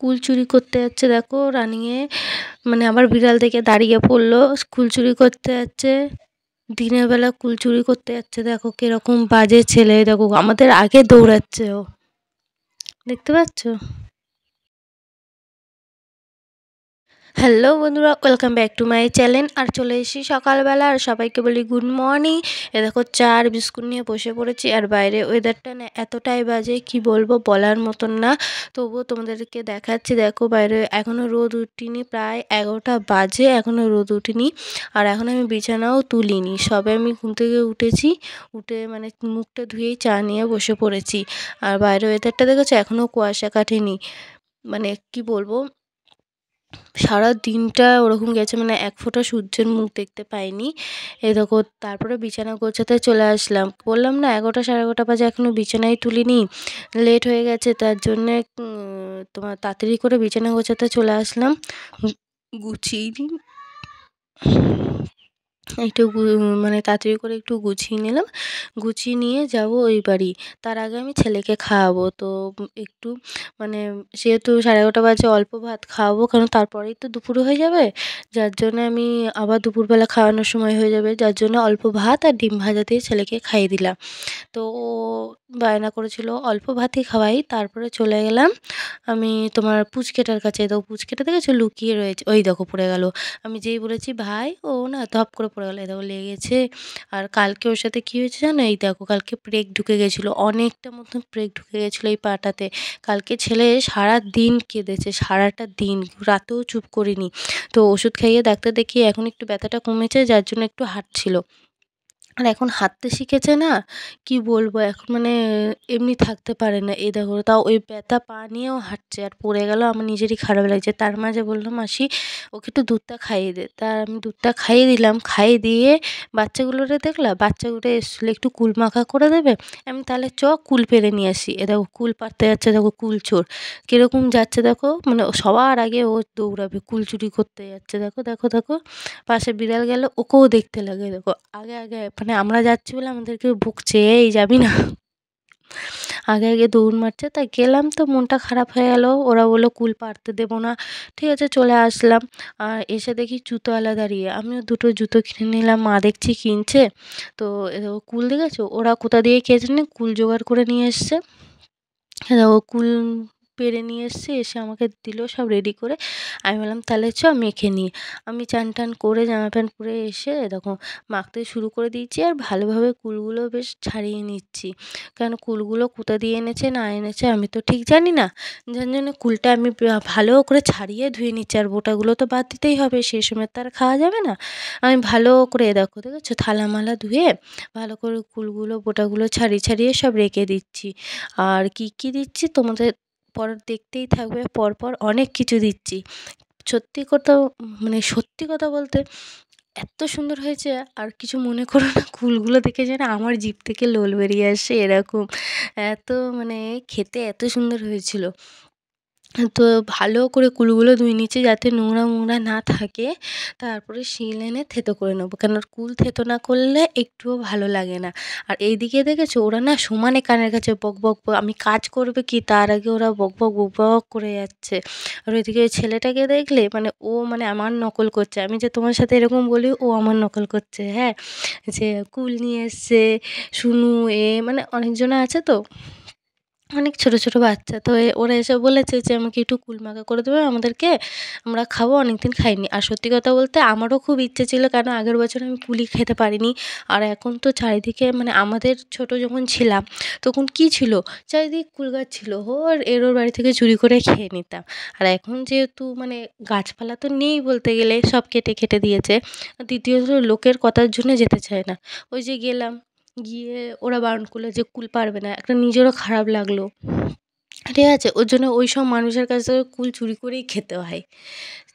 কুল চুরি করতে যাচ্ছে দেখো রানিংয়ে, মানে আবার বিড়াল দেখে দাঁড়িয়ে পড়লো। কুল চুরি করতে যাচ্ছে, দিনের বেলা কুল চুরি করতে যাচ্ছে। দেখো কিরকম বাজে ছেলে, দেখো আমাদের আগে দৌড়াচ্ছে ও, দেখতে পাচ্ছ? হ্যালো বন্ধুরা, welcome back to my channel. আর চলে এসেছি সকালবেলা, আর সবাইকে বলি গুড মর্নিং। এ দেখো চা আর বিস্কুট নিয়ে বসে পড়েছি। আর বাইরে ওয়েদারটা না এতটাই বাজে, কি বলবো, বলার মতন না। তবুও তোমাদেরকে দেখাচ্ছি। দেখো বাইরে এখনও রোদ উঠিনি, প্রায় 11টা বাজে, এখনও রোদ উঠিনি। আর এখন আমি বিছানাও তুলিনি, সবে আমি ঘুম থেকে উঠেছি, উঠে মানে মুখটা ধুয়েই চা নিয়ে বসে পড়েছি। আর বাইরে ওয়েদারটা দেখেছো, এখনও কুয়াশা কাটেনি। মানে কি বলবো, সারা দিনটা ওরকম গেছে, মানে এক ফোঁটা সূর্যের মুখ দেখতে পাইনি। এই দেখো তারপরে বিছানা গোছাতে চলে আসলাম। বললাম না 11টা 11:30 বাজে, এখনও বিছানায় তুলিনি, লেট হয়ে গেছে। তার জন্যে তোমার তাড়াতাড়ি করে বিছানা গোছাতে চলে আসলাম, গুছিয়ে নিই একটু, মানে তাড়াতাড়ি করে একটু গুছিয়ে নিলাম। গুছিয়ে নিয়ে যাব ওই বাড়ি। তার আগে আমি ছেলেকে খাওয়াবো। তো একটু মানে যেহেতু 11:30 বাজে, অল্প ভাত খাওয়াবো, কারণ তারপরেই তো দুপুর হয়ে যাবে। যার জন্য আমি আবার দুপুরবেলা খাওয়ানোর সময় হয়ে যাবে, যার জন্য অল্প ভাত আর ডিম ভাজা দিয়ে ছেলেকে খাইয়ে দিলাম। তো ও বায়না করেছিল অল্প ভাতই খাওয়াই। তারপরে চলে গেলাম আমি তোমার পুচকেটার কাছে। তো পুচকেটা দেখেছো লুকিয়ে রয়েছে, ওই দেখো পড়ে গেল। আমি যেই বলেছি ভাই, ও না ধপ করে পড়ে গেল, এই দেখো লেগেছে। আর কালকে ওর সাথে কী হয়েছে জানো, এই দেখো কালকে প্রেক ঢুকে গেছিলো, অনেকটা মতন প্রেক ঢুকে গেছিলো এই পাটাতে। কালকে ছেলে সারা দিন কেঁদেছে, সারাটা দিন, রাতেও চুপ করিনি। তো ওষুধ খাইয়ে ডাক্তার দেখিয়ে এখন একটু ব্যথাটা কমেছে, যার জন্য একটু হাঁটছিল। আর এখন হাঁটতে শিখেছে না, কি বলবো, এখন মানে এমনি থাকতে পারে না। এই দেখো, তাও ওই ব্যথা পা নিয়েও হাঁটছে। আর পড়ে গেল, আমার নিজেরই খারাপ লাগছে। তার মাঝে বললাম মাসি ওকে একটু দুধটা খাইয়ে দে। তার আমি দুধটা খাইয়ে দিলাম, খাইয়ে দিয়ে বাচ্চাগুলোরে দেখলাম, বাচ্চাগুলো এসলে একটু কুল মাখা করে দেবে। আমি তাহলে চ কুল পেড়ে নিয়ে আসি। এ দেখো কুল পাড়তে যাচ্ছে, দেখো কুল চোর কীরকম যাচ্ছে দেখো, মানে সবার আগে ও দৌড়াবে, কুল চুরি করতে যাচ্ছে। দেখো দেখো দেখো, পাশে বিড়াল গেল, ওকেও দেখতে লাগে। দেখো আগে আগে, মানে আমরা যাচ্ছি বলে আমাদেরকে বকছে, এই যাবি না, আগে আগে দৌড় মারছে। তাই গেলাম, তো মনটা খারাপ হয়ে গেল। ওরা বললো কুল পাড়তে দেবো না, ঠিক আছে চলে আসলাম। আর এসে দেখি জুতোওয়ালা দাঁড়িয়ে, আমিও দুটো জুতো কিনে নিলাম। মা দেখছি কিনছে। তো এ দেখো কুল দেখেছো, ওরা কোথা দিয়ে কে জানে কুল জোগাড় করে নিয়ে এসছে। দেখো কুল পেড়ে নিয়ে এসছে, এসে আমাকে দিল সব রেডি করে। আমি বললাম তাহলে চ মেখে নিই। আমি চান টান করে জামা প্যান্ট পরে এসে দেখো মাখতে শুরু করে দিয়েছি। আর ভালোভাবে কুলগুলো বেশ ছাড়িয়ে নিচ্ছি, কারণ কুলগুলো কোথা দিয়ে এনেছে না এনেছে আমি তো ঠিক জানি না। যার জন্য কুলটা আমি ভালো করে ছাড়িয়ে ধুয়ে নিচ্ছি। আর বোটাগুলো তো বাদ দিতেই হবে, সেই সময় তো আর খাওয়া যাবে না। আমি ভালো করে দেখো দেখেছো থালা মালা ধুয়ে ভালো করে কুলগুলো বোটাগুলো ছাড়িয়ে ছাড়িয়ে সব রেখে দিচ্ছি। আর কি কি দিচ্ছি তোমাদের পর দেখতেই থাকবে, পরপর অনেক কিছু দিচ্ছি। সত্যি কথা, মানে সত্যি কথা বলতে এত সুন্দর হয়েছে, আর কিছু মনে করো না, কুলগুলো দেখে যেন আমার জিভ থেকে লোল বেরিয়ে আসে এরকম। এত মানে খেতে এত সুন্দর হয়েছিল। তো ভালো করে কুলগুলো ধুয়ে নিচ্ছি যাতে নোংরা মোংরা না থাকে। তারপরে শিল এনে থেঁতো করে নেবো, কেন কুল থেঁতো না করলে একটুও ভালো লাগে না। আর এইদিকে দেখেছো ওরা না সমানে কানের কাছে বক বক আমি কাজ করবে কি তার আগে ওরা বক বক বক বক করে যাচ্ছে। আর ওইদিকে ওই ছেলেটাকে দেখলে মানে ও মানে আমার নকল করছে, আমি যে তোমার সাথে এরকম বলি ও আমার নকল করছে। হ্যাঁ, যে কুল নিয়ে এসছে শুনু, মানে অনেকজনা আছে তো, অনেক ছোট ছোট বাচ্চা। তো ওরা এসে বলেছে যে আমাকে একটু কুল মাখা করে দেবে আমাদেরকে, আমরা খাবো, অনেকদিন খাইনি। আর সত্যি কথা বলতে আমারও খুব ইচ্ছে ছিল, কারণ আগের বছর আমি কুলই খেতে পারিনি। আর এখন তো চারিদিকে, মানে আমাদের ছোট যখন ছিলাম তখন কি ছিল, চারিদিকে কুল গাছ ছিল, আর ওর বাড়ি থেকে চুরি করে খেয়ে নিতাম। আর এখন যেহেতু মানে গাছপালা তো নেই বলতে গেলে, সব কেটে কেটে দিয়েছে। দ্বিতীয়ত লোকের কথার জন্য যেতে চায় না। ওই যে গেলাম, গিয়ে ওরা বারণ করলো যে কুল পারবে না, একটা নিজেরও খারাপ লাগলো, ঠিক আছে, ওর জন্য ওই সব মানুষের কাছ থেকে কুল চুরি করেই খেতে হয়।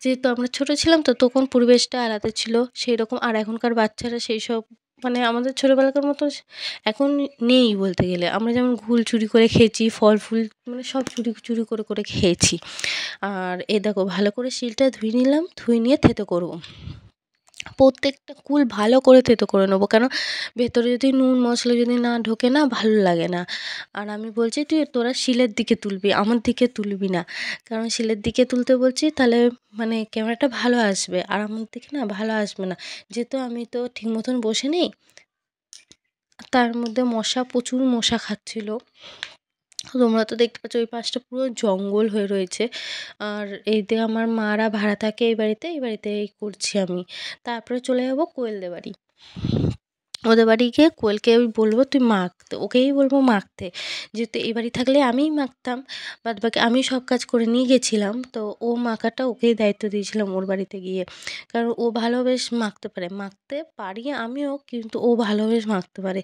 যেহেতু আমরা ছোটো ছিলাম তো তখন পরিবেশটা আলাদা ছিল সেই রকম। আর এখনকার বাচ্চারা সেই সব, মানে আমাদের ছোটোবেলাকার মতো এখন নেই বলতে গেলে। আমরা যেমন কুল চুরি করে খেয়েছি, ফল ফুল মানে সব চুরি চুরি করে করে খেয়েছি। আর এ দেখো ভালো করে শিলটা ধুয়ে নিলাম, ধুয়ে নিয়ে থেঁতো করবো। প্রত্যেকটা কুল ভালো করে থেঁতো করে নেবো। কেন ভেতরে যদি নুন মশলা যদি না ঢোকে না ভালো লাগে না। আর আমি বলছি তোরা শিলের দিকে তুলবি, আমার দিকে তুলবি না। কারণ শিলের দিকে তুলতে বলছি তাহলে মানে ক্যামেরাটা ভালো আসবে। আর আমার দিকে না ভালো আসবে না। যেহেতু আমি তো ঠিক মতন বসে নেই, তার মধ্যে মশা প্রচুর মশা খাচ্ছিল। তোমরা তো দেখতে পাচ্ছ ওই পাশটা পুরো জঙ্গল হয়ে রয়েছে। আর এইদিকে আমার মারা ভাড়া থাকে এই বাড়িতে এই করছি আমি। তারপরে চলে যাবো কোয়েলদের বাড়ি। ওদের বাড়ি গিয়ে কোয়েলকে আমি বলবো তুই মাখতে, ওকেই বলবো মাখতে। যেহেতু এই বাড়ি থাকলে আমিই মাখতাম, বাদবাকি আমি সব কাজ করে নিয়ে গেছিলাম। তো ও মাখাটা ওকেই দায়িত্ব দিয়েছিলাম ওর বাড়িতে গিয়ে। কারণ ও ভালো বেশ মাখতে পারে, মাখতে পারি আমিও, কিন্তু ও ভালো বেশ মাখতে পারে।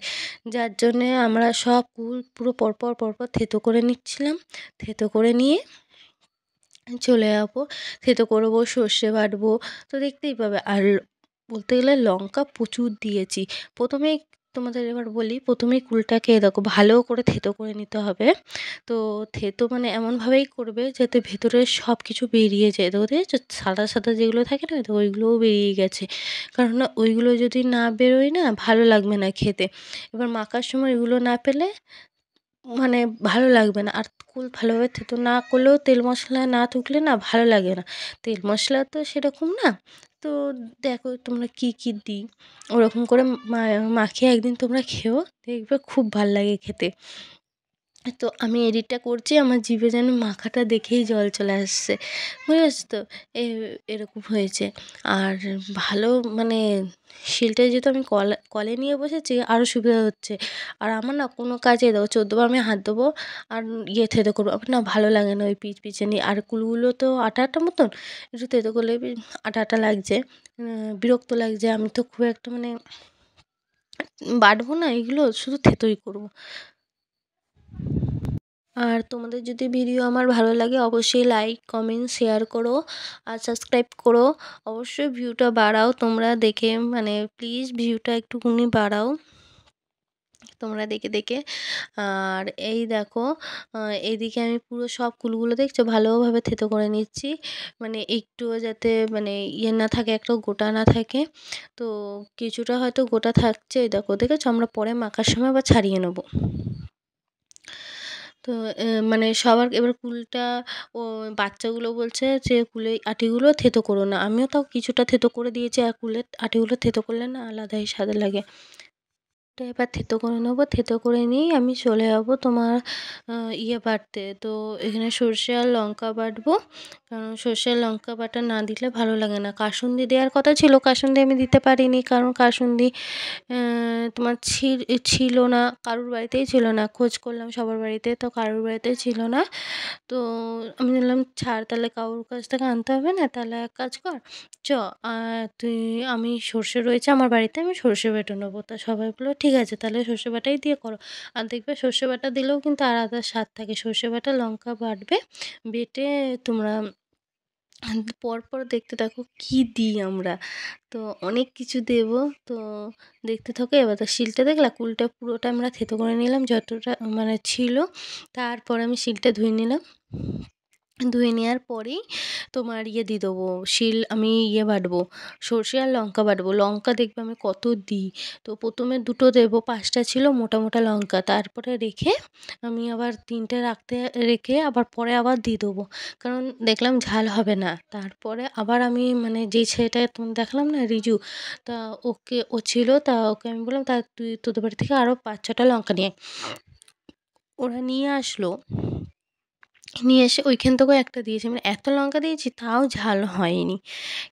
যার জন্যে আমরা সব কুল পুরো পরপর পরপর থেঁতো করে নিচ্ছিলাম। থেঁতো করে নিয়ে চলে যাবো, থেঁতো করবো, সর্ষে বাটবো, তো দেখতেই পাবে। আর বলতে গেলে লঙ্কা প্রচুর দিয়েছি। প্রথমেই তোমাদের এবার বলি, প্রথমেই কুলটাকে দেখো ভালো করে থেঁতো করে নিতে হবে। তো থেঁতো মানে এমনভাবেই করবে যাতে ভেতরে সব কিছু বেরিয়ে যায়। দেখো দেখেছো সাদা সাদা যেগুলো থাকে না, তো ওইগুলোও বেরিয়ে গেছে। কারণ না ওইগুলো যদি না বেরোয় না ভালো লাগবে না খেতে। এবার মাখার সময় এগুলো না পেলে মানে ভালো লাগবে না। আর কুল ভালোভাবে থেঁতো না করলেও তেল মশলা না ঢুকলে না ভালো লাগে না। তেল মশলা তো সেরকম না। তো দেখো তোমরা কী কী দিই, ওরকম করে মাখিয়ে একদিন তোমরা খেও, দেখবে খুব ভাল লাগে খেতে। তো আমি এডিটটা করছি, আমার জিভে যেন মাখাটা দেখেই জল চলে আসছে, বুঝেছ তো? এ এরকম হয়েছে। আর ভালো মানে শিলটা যেহেতু আমি কলে নিয়ে বসেছি আরও সুবিধা হচ্ছে। আর আমার না কোনো কাজে দেখো ১৪ বার আমি হাত দেবো আর থেঁতো করবো, আমার না ভালো লাগে না ওই পিচপিচানি। আর কুলগুলো তো আঠা আঠা মতন, একটু থেঁতো করলে আঠা আঠা লাগছে, বিরক্ত লাগছে। আমি তো খুব একটা মানে বাটবো না এগুলো, শুধু থেঁতোই করবো। আর তোমাদের যদি ভিডিও আমার ভালো লাগে অবশ্যই লাইক কমেন্ট শেয়ার করো আর সাবস্ক্রাইব করো। অবশ্যই ভিউটা বাড়াও তোমরা দেখে, মানে প্লিজ ভিউটা একটুখানি বাড়াও তোমরা দেখে দেখে। আর এই দেখো এইদিকে আমি পুরো সব কুলগুলো দেখছো ভালোভাবে থেঁতো করে নিচ্ছি, মানে একটুও যাতে মানে ইয়ে না থাকে, একটাও গোটা না থাকে। তো কিছুটা হয়তো গোটা থাকছে, এই দেখো দেখেছো, আমরা পরে মাখার সময় আবার ছাড়িয়ে নেবো। তো মানে সবার এবার কুলটা, ও বাচ্চাগুলো বলছে যে কুলের আটিগুলো থেঁতো করো না। আমিও তাও কিছুটা থেঁতো করে দিয়েছি, আর কুলের আটিগুলো থেঁতো করলে না আলাদাই স্বাদ লাগে। এটা এবার থেঁতো করে নেবো, থেঁতো করে নিয়েই আমি চলে যাবো তোমার ইয়ে বাটতে। তো এখানে সর্ষে আর লঙ্কা বাটবো, কারণ সর্ষে আর লঙ্কা বাটা না দিলে ভালো লাগে না। কাসুন্দি দেওয়ার কথা ছিল, কাসুন্দি আমি দিতে পারিনি, কারণ কাসুন্দি তোমার ছিল না, কারুর বাড়িতেই ছিল না। খোঁজ করলাম সবার বাড়িতে, তো কারুর বাড়িতেই ছিল না। তো আমি বললাম ছাড় তাহলে, কারুর কাছ থেকে আনতে হবে না, তাহলে এক কাজ কর, চ তুই, আমি সর্ষে রয়েছে আমার বাড়িতে, আমি সর্ষে বেটে নেবো। তা সবাই বললো ঠিক আছে তাহলে সর্ষে বাটাই দিয়ে করো। আর দেখবে সর্ষে বাটা দিলেও কিন্তু আলাদা স্বাদ থাকে। সর্ষে বাটা লঙ্কা বাটবে, বেটে তোমরা পরপর দেখতে থাকো কী দিই আমরা। তো অনেক কিছু দেবো, তো দেখতে থাকো। এবার তো শিলটা দেখলা, কুলটা পুরোটা আমরা থেঁতো করে নিলাম যতটা মানে ছিল। তারপর আমি শিলটা ধুয়ে নিলাম, ধুয়ে নেওয়ার পরেই তোমার ইয়ে দিয়ে দেবো, আমি ইয়ে বাটবো, সর্ষে আর লঙ্কা বাটবো। লঙ্কা দেখবে আমি কত দিই। তো প্রথমে দুটো দেবো, 5টা ছিল মোটা মোটা লঙ্কা, তারপরে রেখে আমি আবার 3টে রেখে আবার পরে আবার দিয়ে দেবো, কারণ দেখলাম ঝাল হবে না। তারপরে আবার আমি মানে যেই ছেলেটা তোমার দেখালাম না রিজু, তা ও ছিল, তা ওকে আমি বললাম তা তুই তোদের বাড়ি থেকে আরও 5-6টা লঙ্কা নিয়ে আয়। ওরা নিয়ে আসলো, নিয়ে এসে ওইখান থেকেও একটা দিয়েছে, মানে এত লঙ্কা দিয়েছি তাও ঝাল হয়নি।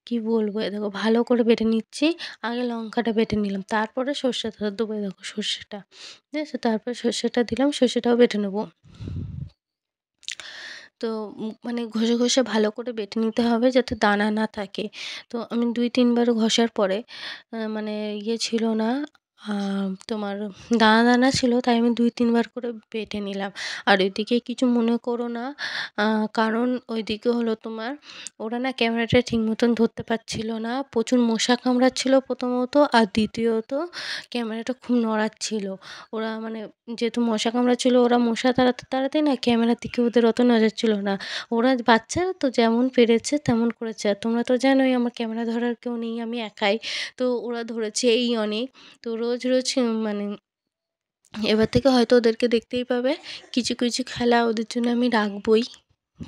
কি বলবো, এ দেখো ভালো করে বেটে নিচ্ছি। আগে লঙ্কাটা বেটে নিলাম, তারপরে সর্ষেটা দেবো। এই দেখো সর্ষেটা, ঠিক আছে, তারপরে সর্ষেটা দিলাম, সর্ষেটাও বেটে নেবো। তো মানে ঘষে ঘষে ভালো করে বেটে নিতে হবে যাতে দানা না থাকে। তো আমি 2-3 বার ঘষার পরে মানে ইয়ে ছিল না, তোমার দানা দানা ছিল, তাই আমি ২-৩ বার করে বেটে নিলাম। আর এদিকে কিছু মনে করো না, কারণ ওইদিকে হলো তোমার ওরা না ক্যামেরাটা ঠিক মতন ধরতে পারছিল না। প্রচুর মশা কামড়াচ্ছিল প্রথমত, আর দ্বিতীয়ত ক্যামেরাটা খুব নড়াচ্ছিল। ওরা মানে যেহেতু মশা কামড়াচ্ছিল, ওরা মশা তাড়াতে তাড়াতে না ক্যামেরার দিকে ওদের অত নজর ছিল না। ওরা বাচ্চারা তো যেমন পেরেছে তেমন করেছে। আর তোমরা তো জানোই আমার ক্যামেরা ধরার কেউ নেই, আমি একাই। তো ওরা ধরেছে এই অনেক। তো রোজ রোজ মানে এবার থেকে হয়তো ওদেরকে দেখতেই পাবে। কিছু কিছু খেলা ওদের জন্য আমি রাখবই,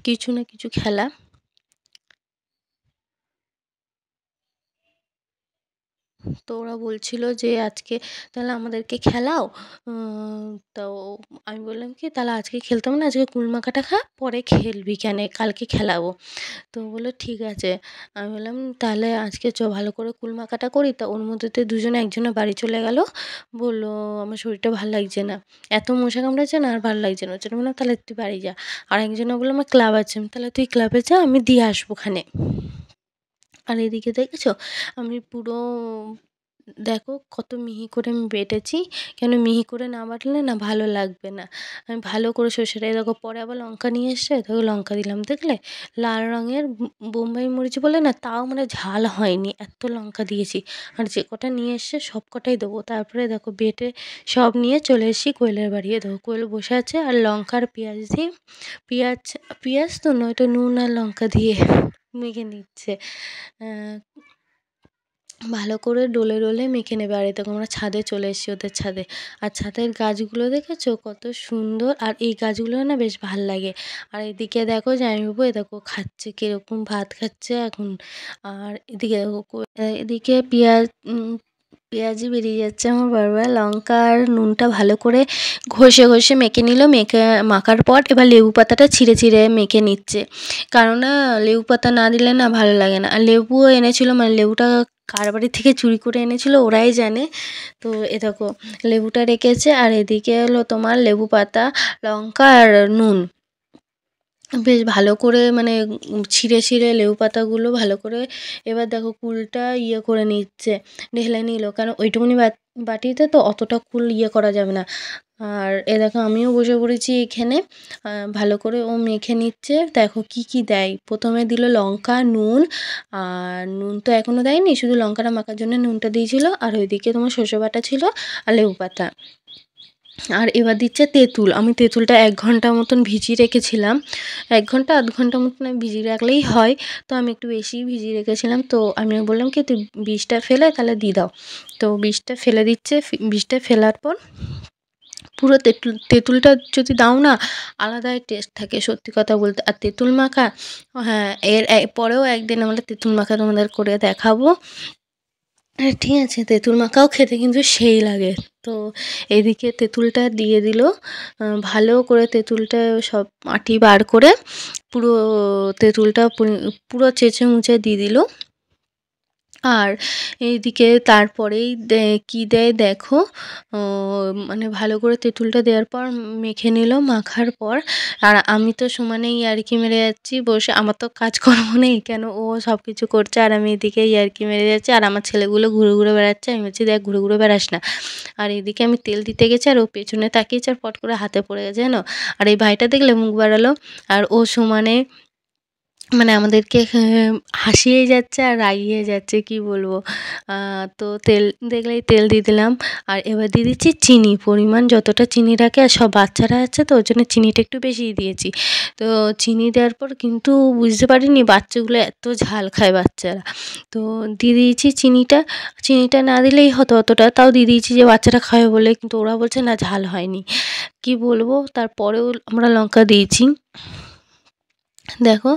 কিছু না কিছু খেলা। তো ওরা বলছিল যে আজকে তাহলে আমাদেরকে খেলাও। তো আমি বললাম কি, তাহলে আজকে খেলতে হবে না, আজকে কুলমাখাটা খা, পরে খেলবি কেন, কালকে খেলাবো। তো বললো ঠিক আছে। আমি বললাম তাহলে আজকে ভালো করে কুলমাখাটা করি। তা ওর মধ্যেতে দুজনে একজনের বাড়ি চলে গেল, বললো আমার শরীরটা ভাল লাগছে না, এত মশা কামড়াচ্ছে না, আর ভাল লাগছে না। ওর জন্য বললাম তাহলে তুই বাড়ি যা। আর একজনে বললো আমার ক্লাব আছে, তাহলে তুই ক্লাবে যা, আমি দিয়ে আসবো ওখানে। আর এদিকে দেখেছো আমি পুরো, দেখো কত মিহি করে আমি বেটেছি। কেন মিহি করে না বাটলে না ভালো লাগবে না। আমি ভালো করে সর্ষেটা, দেখো পরে আবার লঙ্কা নিয়ে এসছে, দেখো লঙ্কা দিলাম, দেখলে লাল রঙের বোম্বাই মরিচ বলে না, তাও মানে ঝাল হয়নি, এত লঙ্কা দিয়েছি। আর যে কটা নিয়ে এসছে সব কটাই দেবো। তারপরে দেখো বেটে সব নিয়ে চলে এসেছি কোয়েলের বাড়ি। দেখো কোয়েল বসে আছে আর লঙ্কা আর পেঁয়াজ দিয়ে, পেঁয়াজ পেঁয়াজ তো নয়, এটা নুন আর লঙ্কা দিয়ে মেখে নিচ্ছে। ভালো করে ডলে ডলে মেখে নেবে। আর এই দেখো আমরা ছাদে চলে এসেছি, ওদের ছাদে। আর ছাদের গাছগুলো দেখেছো কত সুন্দর, আর এই গাছগুলো না বেশ ভাল লাগে। আর এদিকে দেখো জামাইবাবু, এ দেখো খাচ্ছে, কীরকম ভাত খাচ্ছে এখন। আর এদিকে দেখো এদিকে পেঁয়াজি বেরিয়ে যাচ্ছে আমার বারবার। লঙ্কা আর নুনটা ভালো করে ঘষে ঘষে মেখে নিল। মাখার পর এবার লেবু পাতাটা ছিঁড়ে ছিঁড়ে মেখে নিচ্ছে, কারণ না লেবু পাতা না দিলে না ভালো লাগে না। আর লেবুও এনেছিল, মানে লেবুটা কার বাড়ি থেকে চুরি করে এনেছিল ওরাই জানে। তো এ দেখো লেবুটা রেখেছে, আর এদিকে হলো তোমার লেবু পাতা, লঙ্কা আর নুন বেশ ভালো করে মানে ছিঁড়ে ছিঁড়ে লেবু পাতাগুলো ভালো করে এবার দেখো কুলটা করে নিচ্ছে, ঢেলে নিল। কারণ ওইটুকুনি বাটিতে তো অতটা কুল করা যাবে না। আর এ দেখো আমিও বসে পড়েছি এখানে, ভালো করে ও মেখে নিচ্ছে। দেখো কি কি দেয়, প্রথমে দিল লঙ্কা, নুন। আর নুন তো এখনও দেয়নি, শুধু লঙ্কাটা মাখার জন্য নুনটা দিয়েছিল। আর ওইদিকে তোমার সর্ষে বাটা ছিল আর লেবু পাতা। আর এবার দিচ্ছে তেঁতুল। আমি তেঁতুলটা ১ ঘন্টা মতন ভিজিয়ে রেখেছিলাম, ১ ঘন্টা আধ ঘন্টা মতন ভিজিয়ে রাখলেই হয়। তো আমি একটু বেশিই ভিজিয়ে রেখেছিলাম। তো আমি বললাম কি তুই বীজটা ফেলে তাহলে দিয়ে দাও। তো বীজটা ফেলে দিচ্ছে, বীজটা ফেলার পর পুরো তেঁতুলটা যদি দাও না, আলাদাই টেস্ট থাকে সত্যি কথা বলতে। আর তেঁতুল মাখা, হ্যাঁ, পরেও একদিন আমরা তেঁতুল মাখা তোমাদের করে দেখাবো। ঠিক আছে, তেঁতুল মাখাও খেতে কিন্তু সেই লাগে। তো এদিকে তেঁতুলটা দিয়ে দিল, ভালো করে তেঁতুলটা সব আঁটি বার করে পুরো তেঁতুলটা পুরো চেঁচে মুচে দিয়ে দিল। আর এইদিকে তারপরেই কী দেয় দেখো, মানে ভালো করে তেঁতুলটা দেওয়ার পর মেখে নিল। মাখার পর আর আমি তো সমানে ইয়ার্কি মেরে যাচ্ছি বসে, আমার তো কাজকর্ম নেই, কেন ও সব কিছু করছে আর আমি এদিকে ইয়ার্কি মেরে যাচ্ছি। আর আমার ছেলেগুলো ঘুরে ঘুরে বেড়াচ্ছে, আমি বলছি দেখ ঘুরে ঘুরে বেড়াস না। আর এদিকে আমি তেল দিতে গেছি আর ও পেছনে তাকিয়েছে, আর পট করে হাতে পড়ে গেছে জানো। আর এই ভাইটা দেখলে মুখ বাড়ালো, আর ও সমানে মানে আমাদেরকে হাসিয়েই যাচ্ছে আর রাগিয়ে যাচ্ছে, কি বলবো। তো তেল দেখলেই তেল দিয়ে দিলাম। আর এবার দিয়ে দিচ্ছি চিনি, পরিমাণ যতটা চিনি রাখে, আর সব বাচ্চারা আছে তো ওর জন্য চিনিটা একটু বেশিই দিয়েছি। তো চিনি দেওয়ার পর কিন্তু বুঝতে পারিনি বাচ্চাগুলো এত ঝাল খায় বাচ্চারা। তো দিয়ে দিয়েছি চিনিটা, চিনিটা না দিলেই হতো অতটা, তাও দিয়ে দিয়েছি যে বাচ্চারা খাবে বলে, কিন্তু ওরা বলছে না ঝাল হয়নি। কি বলবো, তারপরেও আমরা লঙ্কা দিয়েছি। দেখো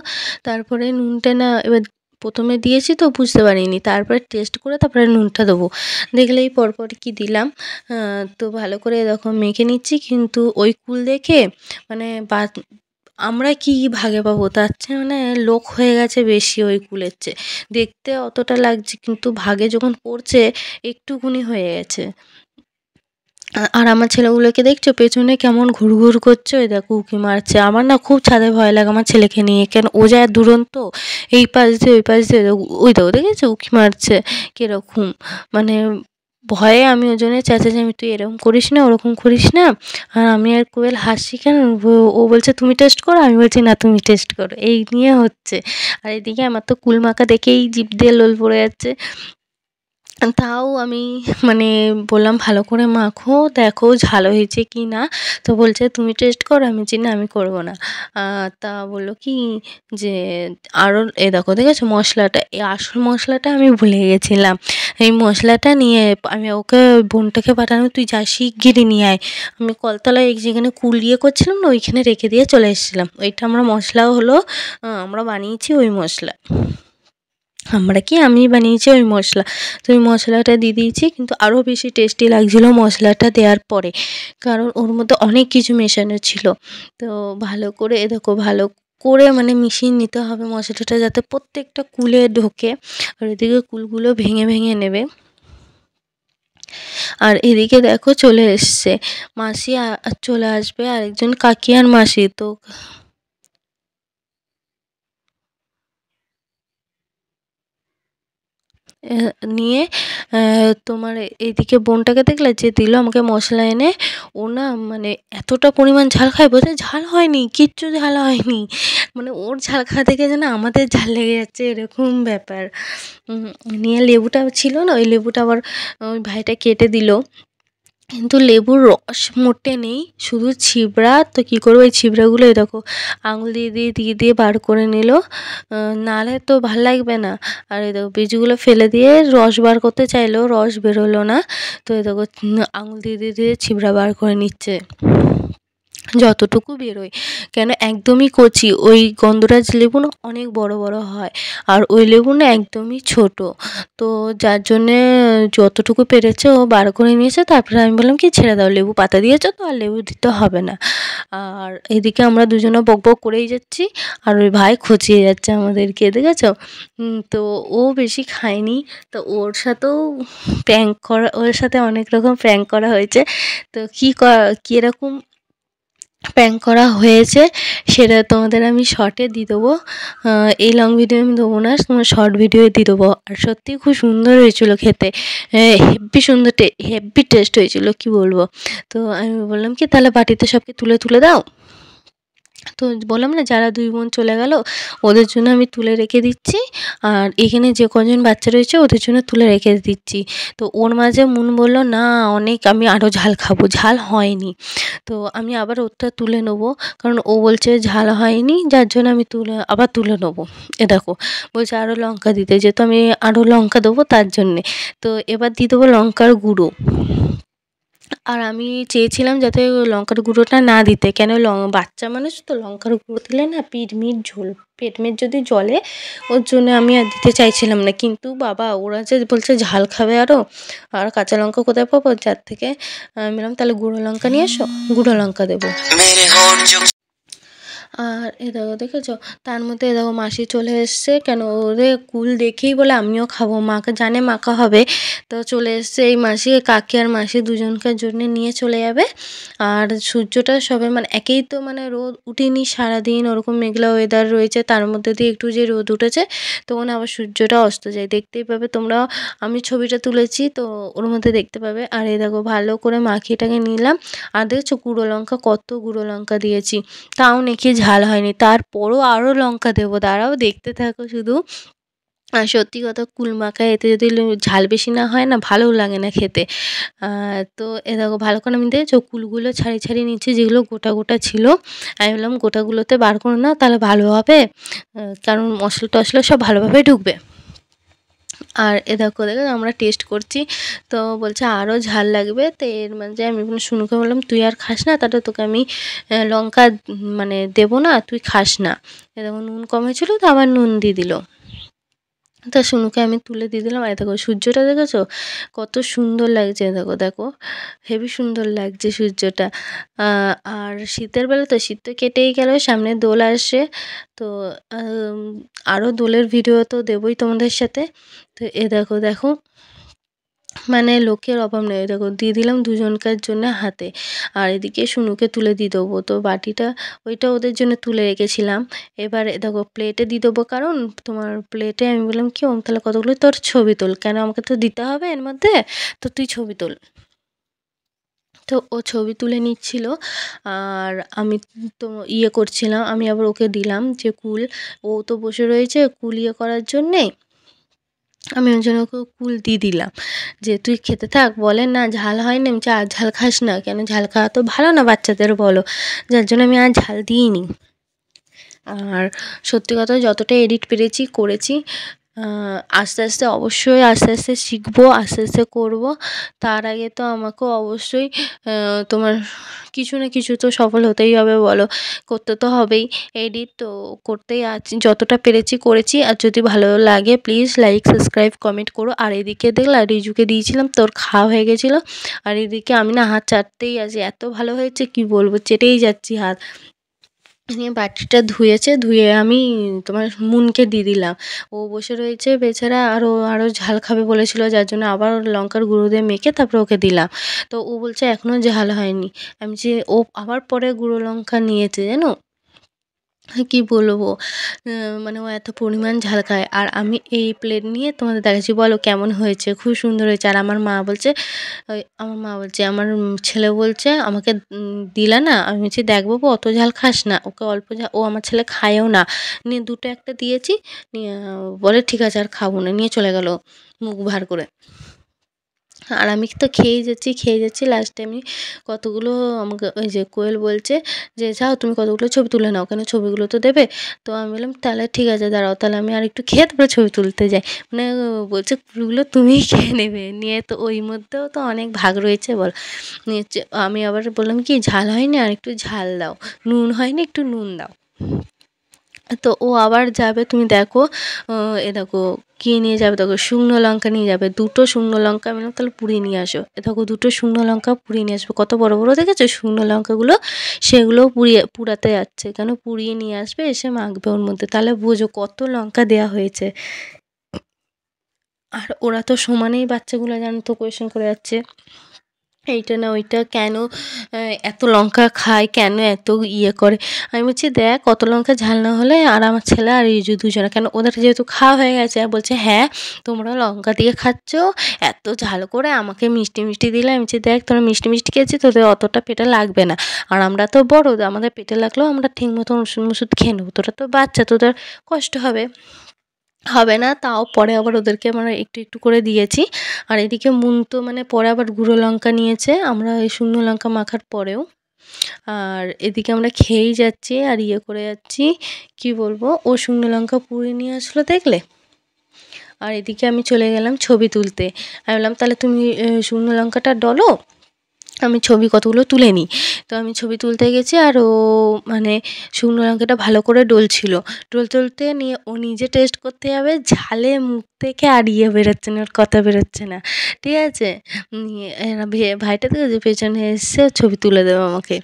তারপরে নুনটা না এবার প্রথমে দিয়েছি তো বুঝতে পারিনি, তারপরে টেস্ট করে তারপরে নুনটা দেবো, দেখলেই পরপর কি দিলাম। তো ভালো করে দেখো মেখে নিচ্ছি, কিন্তু ওই কুল দেখে মানে আমরা কি ভাগে পাবো, তার চেয়ে মানে লোক হয়ে গেছে বেশি ওই কুলের চেয়ে। দেখতে অতটা লাগছে, কিন্তু ভাগে যখন পড়ছে একটুকুনি হয়ে গেছে। আর আমার ছেলেগুলোকে দেখছো পেছনে কেমন ঘুরঘুর করছে, ওই দেখো উঁকি মারছে। আমার না খুব ছাদে ভয় লাগে আমার ছেলেকে নিয়ে, কেন ও যায় দুরন্ত, এই পাশ দিয়ে ওই পাশ দিয়ে ওই দেখো দেখেছো উঁকি মারছে কীরকম, মানে ভয়ে আমি ওই জন্য চেঁচাচ্ছি, তুই এরকম করিস না, ওরকম করিস না। আর আমি আর কোয়েল হাসছি কেন, ও বলছে তুমি টেস্ট করো, আমি বলছি না তুমি টেস্ট করো, এই নিয়ে হচ্ছে। আর এদিকে আমার তো কুল মাখা দেখেই জিভ দিয়ে লোল পড়ে যাচ্ছে। তাও আমি মানে বললাম ভালো করে মাখো, দেখো ঝাল হয়েছে কি না। তো বলছে তুমি টেস্ট করো, আমি বলছি না আমি করব না। তা বললো কি যে আরও দেখো দেখেছো মশলাটা, এই আসল মশলাটা আমি ভুলে গেছিলাম। এই মশলাটা নিয়ে আমি ওকে বোনটাকে পাঠানো, তুই যা শিগগিরই নিয়ে আয়। আমি কলতলায় যেখানে কুল ইয়ে করছিলাম না, ওইখানে রেখে দিয়ে চলে এসেছিলাম। ওইটা আমরা মশলাও হলো আমরা বানিয়েছি ওই মশলা। আমি বানিয়েছি ওই মশলা। তো ওই মশলাটা দিয়ে দিয়েছি, কিন্তু আরও বেশি টেস্টি লাগছিলো মশলাটা দেওয়ার পরে, কারণ ওর মধ্যে অনেক কিছু মেশানো ছিল। তো ভালো করে দেখো ভালো করে মানে মিশিয়ে নিতে হবে মশলাটা, যাতে প্রত্যেকটা কুলে ঢোকে। আর এদিকে কুলগুলো ভেঙে ভেঙে নেবে। আর এদিকে দেখো চলে এসছে মাসি, চলে আসবে আরেকজন কাকি আর মাসি। তো নিয়ে তোমার এইদিকে বোনটাকে দেখলে যে দিল আমাকে মশলা এনে, ও না মানে এতটা পরিমাণ ঝাল খায়, বলছে ঝাল হয়নি, কিচ্ছু ঝাল হয়নি। মানে ওর ঝাল খাওয়া থেকে যেন আমাদের ঝাল লেগে যাচ্ছে, এরকম ব্যাপার। নিয়ে লেবুটা ছিল না, ওই লেবুটা আবার ওই ভাইটা কেটে দিল, কিন্তু লেবুর রস মোটে নেই, শুধু ছিবড়া। তো কী করবো, ওই ছিবড়াগুলো এই দেখো আঙুল দিয়ে বার করে নিল, নাহলে তো ভাল লাগবে না। আর এই দেখো বীজগুলো ফেলে দিয়ে রস বার করতে চাইলেও রস বেরোলো না। তো এই দেখো আঙুল দিয়ে ছিবড়া বার করে নিচ্ছে যতটুকু বেরোয়, কেন একদমই কচি। ওই গন্ধরাজ লেবু না অনেক বড় বড় হয়, আর ওই লেবু না একদমই ছোট। তো যার জন্যে যতটুকু পেরেছে ও বার করে নিয়েছে। তারপরে আমি বললাম কি ছেড়ে দাও, লেবু পাতা দিয়েছো তো আর লেবু দিতে হবে না। আর এদিকে আমরা দুজনে বক বক করেই যাচ্ছি, আর ওই ভাই খচিয়ে যাচ্ছে আমাদেরকে, দেখেছো। তো ও বেশি খায়নি, তো ওর সাথেও প্র্যাঙ্ক করা, ওর সাথে অনেক রকম প্র্যাঙ্ক করা হয়েছে। তো কীরকম প্র্যাঙ্ক করা হয়েছে সেটা তোমাদের আমি শর্টে দিয়ে দেবো। এই লং ভিডিও আমি দেবো না, তোমার শর্ট ভিডিও দিয়ে দেবো। আর সত্যিই খুব সুন্দর হয়েছিল খেতে, হেব্বি সুন্দর, হেব্বি টেস্ট হয়েছিল, কি বলবো। তো আমি বললাম কি তাহলে বাটিতে সবকে তুলে তুলে দাও। তো বললাম না যারা দুই বোন চলে গেল ওদের জন্য আমি তুলে রেখে দিচ্ছি, আর এখানে যে কজন বাচ্চা রয়েছে ওদের জন্য তুলে রেখে দিচ্ছি। তো ওর মাঝে মুন বলল না অনেক, আমি আরও ঝাল খাবো, ঝাল হয়নি। তো আমি আবার ওরটা তুলে নেবো, কারণ ও বলছে ঝাল হয়নি, যার জন্য আমি আবার তুলে নেবো। দেখো বলছে আরও লঙ্কা দিতে, যেহেতু আমি আরও লঙ্কা দেবো তার জন্যে। তো এবার দিয়ে দেবো লঙ্কার গুঁড়ো। আর আমি চেয়েছিলাম যাতে লঙ্কার গুঁড়োটা না দিতে, কেন বাচ্চা মানুষ তো, লঙ্কার গুঁড়ো দিলে না পেটমেট যদি জ্বলে, ওর জন্য আমি আর দিতে চাইছিলাম না। কিন্তু বাবা ওরা যে বলছে ঝাল খাবে আরও, আর কাঁচা লঙ্কা কোথায় পাবো, যার থেকে আমি বললাম তাহলে গুঁড়ো লঙ্কা নিয়ে এসো, গুঁড়ো লঙ্কা দেবো। আর এ দেখো দেখেছো, তার মধ্যে এ দেখো মাসি চলে এসছে, কেন ওদের কুল দেখেই বলে আমিও খাবো, মাকে জানে মাখা হবে। তো চলে এসছে এই মাসি, কাকি আর মাসি দুজনকার জন্য নিয়ে চলে যাবে। আর সূর্যটা সবে মানে একেই তো মানে রোদ উঠেনি সারাদিন, ওরকম মেঘলা ওয়েদার রয়েছে, তার মধ্যে দিয়ে একটু যে রোদ উঠেছে, তখন আবার সূর্যটা অস্ত যায়, দেখতেই পাবে তোমরা। আমি ছবিটা তুলেছি তো ওর মধ্যে দেখতে পাবে। আর এই দেখো ভালো করে মাখিয়েটাকে নিলাম। আর দেখছো গুঁড়ো লঙ্কা, কত গুঁড়ো লঙ্কা দিয়েছি, তাও নাকি ঝাল হয়নি। তারপরও আরও লঙ্কা দেবো, দাঁড়াও দেখতে থাকো শুধু। আর সত্যি কথা কুল মাখা এতে যদি ঝাল বেশি না হয় না ভালোও লাগে না খেতে। তো এ দেখো ভালো করে আমি দেখেছো কুলগুলো ছাড়িয়ে ছাড়িয়ে নিচ্ছি, যেগুলো গোটা গোটা ছিল। আমি বললাম গোটাগুলোতে বার করে নাও তাহলে ভালো হবে, কারণ মশলা টশলা সব ভালোভাবে ঢুকবে। আর এ দেখো আমরা টেস্ট করছি, তো বলছে আরও ঝাল লাগবে। তো এর মাঝে আমি শুনুকে বললাম তুই আর খাস না, তাহলে তোকে আমি লঙ্কা মানে দেবো না, তুই খাস না। এ দেখো নুন কম হয়েছিলো তো আবার নুন দিয়ে দিল। তা শুনুকে আমি তুলে দিয়ে দিলাম। আর দেখো সূর্যটা দেখেছো কত সুন্দর লাগছে, দেখো দেখো হেবি সুন্দর লাগছে সূর্যটা। আর শীতের বেলা তো, শীত তো কেটেই গেল, সামনে দোল আসছে। তো আরও দোলের ভিডিও তো দেবই তোমাদের সাথে। তো এ দেখো দেখো মানে লোকের অভাব নেই। দেখো দিয়ে দিলাম দুজনকার জন্য হাতে। আর এদিকে শুনুকে তুলে দিয়ে দেবো। তো বাটিটা ওইটা ওদের জন্য তুলে রেখেছিলাম। এবারে দেখো প্লেটে দিয়ে দেবো, কারণ তোমার প্লেটে আমি বললাম কি, "ওম তাহলে কতগুলো তোর ছবি তোল। কেন আমাকে তো দিতে হবে এর মধ্যে, তো তুই ছবি তোল।" তো ও ছবি তুলে নিচ্ছিল। আর আমি তো করছিলাম, আমি আবার ওকে দিলাম যে কুল। ও তো বসে রয়েছে কুল করার জন্যে। আমি ওই জন্য ওকে কুল দিয়ে দিলাম যে, "তুই খেতে থাক।" বলে, "না ঝাল হয়নি।" আমি বলছি, "আর ঝাল খাস না কেন? ঝাল খাওয়া তো ভালো না বাচ্চাদের বলো।" যার জন্য আমি আর ঝাল দিইনি। আর সত্যি কথা যতটা এডিট পেরেছি করেছি। আস্তে আস্তে অবশ্যই আস্তে আস্তে শিখবো, আস্তে আস্তে করবো। তার আগে তো আমাকেও অবশ্যই তোমার কিছু না কিছু তো সফল হতেই হবে বলো, করতে তো হবেই। এডিট তো করতেই আছি, যতটা পেরেছি করেছি। আর যদি ভালো লাগে প্লিজ লাইক সাবস্ক্রাইব কমেন্ট করো। আর এদিকে দেখলা রিজুকে দিয়েছিলাম, তোর খাওয়া হয়ে গেছিলো। আর এদিকে আমি না হাত চাটতেই আছি, এত ভালো হয়েছে কি বলবো, চেটেই যাচ্ছি হাত। নিয়ে বাটিটা ধুয়েছে, ধুয়ে আমি তোমার মুনকে দিয়ে দিলাম। ও বসে রয়েছে বেচারা, আরও ঝাল খাবে বলেছিল, যার জন্য আবার লঙ্কার গুঁড়ো দিয়ে মেখে তারপরে ওকে দিলাম। তো ও বলছে এখনও ঝাল হয়নি। আমি যে ও আবার পরে গুঁড়ো লঙ্কা নিয়েছে জানো, কি বলবো, মানে ও এত পরিমাণ ঝাল খায়। আর আমি এই প্লেট নিয়ে তোমাদের দেখাচ্ছি, বলো কেমন হয়েছে, খুব সুন্দর হয়েছে। আর আমার মা বলছে, আমার ছেলে বলছে আমাকে দিলা না। আমি বলছি, "দেখ বাবু অত ঝাল খাস না, ওকে অল্প ঝাল।" ও আমার ছেলে খায়ও না। নিয়ে দুটো একটা দিয়েছি, নিয়ে বলে ঠিক আছে আর খাবো না, নিয়ে চলে গেল মুখ ভার করে। আর আমি তো খেয়েই যাচ্ছি, খেয়ে যাচ্ছি। লাস্টে আমি কতগুলো, আমাকে ওই যে কোয়েল বলছে যে, "যাও তুমি কতগুলো ছবি তুলে নাও, কেন ছবিগুলো তো দেবে।" তো আমি বললাম, "তাহলে ঠিক আছে দাঁড়াও, তাহলে আমি আরেকটু খেয়ে তারপরে ছবি তুলতে যাই।" মানে বলছে, "কুলগুলো তুমিই খেয়ে নেবে।" নিয়ে তো ওই মধ্যেও তো অনেক ভাগ রয়েছে বল। নিয়ে আমি আবার বললাম কি, "ঝাল হয়নি, আরেকটু ঝাল দাও। নুন হয়নি, একটু নুন দাও।" তো ও আবার যাবে, তুমি দেখো, এ দেখো কী নিয়ে যাবে, দেখো শুকনো লঙ্কা নিয়ে যাবে, 2টো শুকনো লঙ্কা। আমি বললাম তাহলে পুড়িয়ে নিয়ে আসো। এ দেখো 2টো শুকনো লঙ্কা পুড়িয়ে নিয়ে আসবে, কত বড় বড় দেখেছো শুকনো লঙ্কাগুলো, সেগুলোও পুড়াতে যাচ্ছে, কেন পুড়িয়ে নিয়ে আসবে, এসে মাখবে ওর মধ্যে, তাহলে বোঝো কত লঙ্কা দেওয়া হয়েছে। আর ওরা তো সমানেই বাচ্চাগুলো জানো তো কোয়েশ্চেন করে যাচ্ছে, এইটা না ওইটা কেন এত লঙ্কা খায়, কেন এত করে। আমি বলছি, "দেখ কত লঙ্কা ঝাল না হলে।" আর আমার ছেলে আর রিজু দুজনে, কেন ওদের যেহেতু খাওয়া হয়ে গেছে, আর বলছে, "হ্যাঁ তোমরা লঙ্কা দিয়ে খাচ্ছ এত ঝাল করে, আমাকে মিষ্টি মিষ্টি দিলে।" আমি বলছি, "দেখ তোরা মিষ্টি মিষ্টি খেয়েছিস, তোদের অতটা পেটে লাগবে না। আর আমরা তো বড়, আমাদের পেটে লাগলেও আমরা ঠিক মতন ওষুধ মষুধ খেয়ে নেবো, তোরা তো বাচ্চা, তোদের কষ্ট হবে হবে না।" তাও পরে আবার ওদেরকে আমরা একটু একটু করে দিয়েছি। আর এদিকে মুন তো মানে পরে আবার গুঁড়ো লঙ্কা নিয়েছে, আমরা এই শুকনো লঙ্কা মাখার পরেও। আর এদিকে আমরা খেয়েই যাচ্ছি আর করে যাচ্ছি, কি বলবো, ও শুকনো লঙ্কা পুড়িয়ে নিয়ে আসলো দেখলে। আর এদিকে আমি চলে গেলাম ছবি তুলতে। আমি বললাম, "তাহলে তুমি শুকনো লঙ্কাটা ডলো, আমি ছবি কতগুলো তুলে নিই।" তো আমি ছবি তুলতে গেছি, আর ও মানে শুকনো লঙ্কাটা ভালো করে ডলছিল। ডলতে নিয়ে ও নিজে টেস্ট করতে যাবে, ঝালে মুখ থেকে আর বেরোচ্ছে না, ওর কথা বেরোচ্ছে না। ঠিক আছে? নিয়ে ভাইটা দেখেছে পেছনে এসে ছবি তুলে দেবে আমাকে।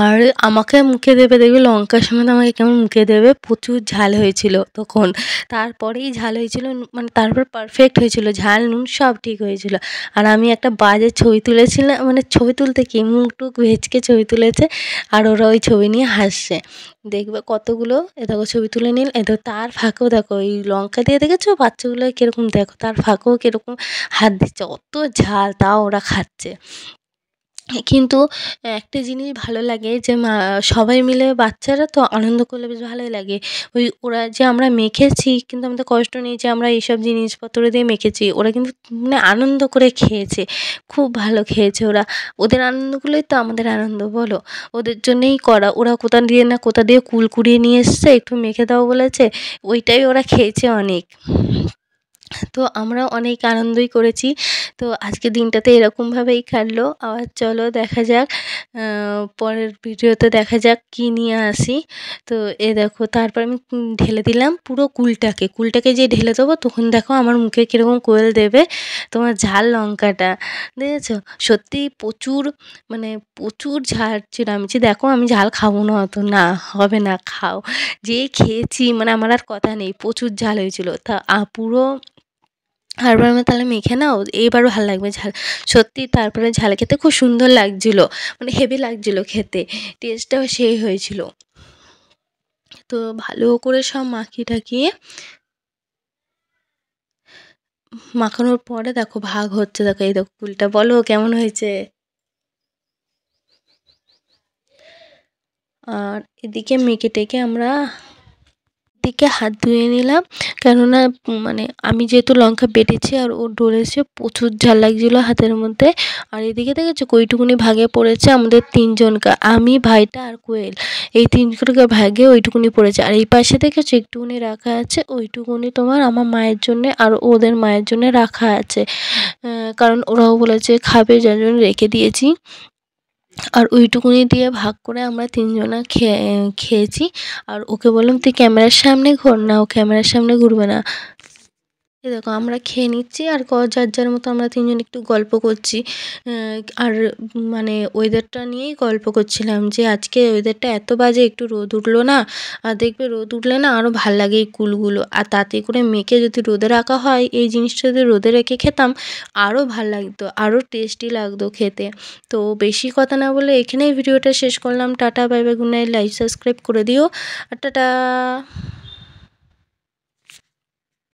আর আমাকে মুখে দেবে, দেখবি লঙ্কার সমেত আমাকে কেমন মুখে দেবে, প্রচুর ঝাল হয়েছিল তখন। তারপরেই ঝাল হয়েছিল, মানে তারপর পারফেক্ট হয়েছিল, ঝাল নুন সব ঠিক হয়েছিল। আর আমি একটা বাজে ছবি তুলেছিলাম, মানে ছবি তুলতে কি মুখ টুক ভেঁচকে ছবি তুলেছে, আর ওরা ওই ছবি নিয়ে হাসছে। দেখবে কতগুলো, এ দেখো ছবি তুলে নিল, এ দেখো তার ফাঁকেও দেখো ওই লঙ্কা দিয়ে দেখেছো বাচ্চাগুলো কীরকম, দেখো তার ফাঁকেও কীরকম হাত দিচ্ছে, অত ঝাল তাও ওরা খাচ্ছে। কিন্তু একটা জিনিস ভালো লাগে যে সবাই মিলে বাচ্চারা তো আনন্দ করলে বেশ ভালোই লাগে। ওরা যে আমরা মেখেছি, কিন্তু আমাদের কষ্ট নেই যে আমরা এইসব জিনিসপত্র দিয়ে মেখেছি। ওরা কিন্তু মানে আনন্দ করে খেয়েছে। খুব ভালো খেয়েছে ওরা। ওদের আনন্দগুলোই তো আমাদের আনন্দ বলো? ওদের জন্যেই করা। ওরা কোথা দিয়ে কুল কুড়িয়ে নিয়ে এসছে, একটু মেখে দাও বলেছে। ওইটাই ওরা খেয়েছে অনেক। তো আমরাও অনেক আনন্দই করেছি। তো আজকের দিনটাতে এরকমভাবেই কাটলো। আবার চলো দেখা যাক, পরের ভিডিওতে দেখা যাক কী নিয়ে আসি। তো দেখো তারপর আমি ঢেলে দিলাম পুরো কুলটাকে যে ঢেলে দেবো, তখন দেখো আমার মুখে কীরকম কোয়েল দেবে তোমার ঝাল লঙ্কাটা। দেখেছো? সত্যিই প্রচুর, মানে প্রচুর ঝাল ছিল। আমি বলছি, "দেখো আমি ঝাল খাবো না অত।" "না হবে না, খাও।" যে খেয়েছি, মানে আমার আর কথা নেই, প্রচুর ঝাল হয়েছিল। তা পুরো আর বললাম তাহলে মেখে নাও, এবার ভালো লাগবে ঝাল। সত্যি তারপরে ঝাল খেতে খুব সুন্দর লাগছিল, মানে হেভি লাগছিল খেতে, টেস্টটাও সেই হয়েছিল। তো ভালো করে সব মাখিয়ে টাকিয়ে মাখানোর পরে দেখো ভাগ হচ্ছে, দেখো এই দেখো কুলটা, বলো কেমন হয়েছে। আর এদিকে মেখে টেকে আমরা দিকে হাত ধুয়ে নিলাম, কেননা মানে আমি যেহেতু লঙ্কা বেটেছি আর ও ডলেছে, প্রচুর ঝাল লাগছিলো হাতের মধ্যে। আর এদিকে দেখেছো কইটুকুনি ভাগে পড়েছে আমাদের তিনজনকা, আমি ভাইটা আর কোয়েল, এই তিনজনকার ভাগে ওইটুকুনি পড়েছে। আর এই পাশে দেখেছো একটুকুনি রাখা আছে, ওইটুকুনি তোমার আমার মায়ের জন্যে আর ওদের মায়ের জন্যে রাখা আছে, কারণ ওরাও বলেছে খাবে, যার জন্য রেখে দিয়েছি। আর ওইটুকুনি দিয়ে ভাগ করে আমরা তিনজনা খেয়েছি। আর ওকে বললাম তুই ক্যামেরার সামনে ঘোর, না ও ক্যামেরার সামনে ঘুরবে না। এই দেখো আমরা খেয়ে নিচ্ছি আর যার যার মতো আমরা তিনজন একটু গল্প করছি। আর মানে ওয়েদারটা নিয়েই গল্প করছিলাম যে আজকে ওয়েদারটা এত বাজে, একটু রোদ উঠলো না, আর দেখবে রোদ উঠলে না আরও ভাল লাগে এই কুলগুলো, আর তাতে করে মেখে যদি রোদে রাখা হয়, এই জিনিসটা যদি রোদে রেখে খেতাম আরও ভাল লাগতো, আরও টেস্টি লাগতো খেতে। তো বেশি কথা না বলে এখানেই ভিডিওটা শেষ করলাম। Tata, bye bye, good night, like subscribe করে দিও, আর টাটা।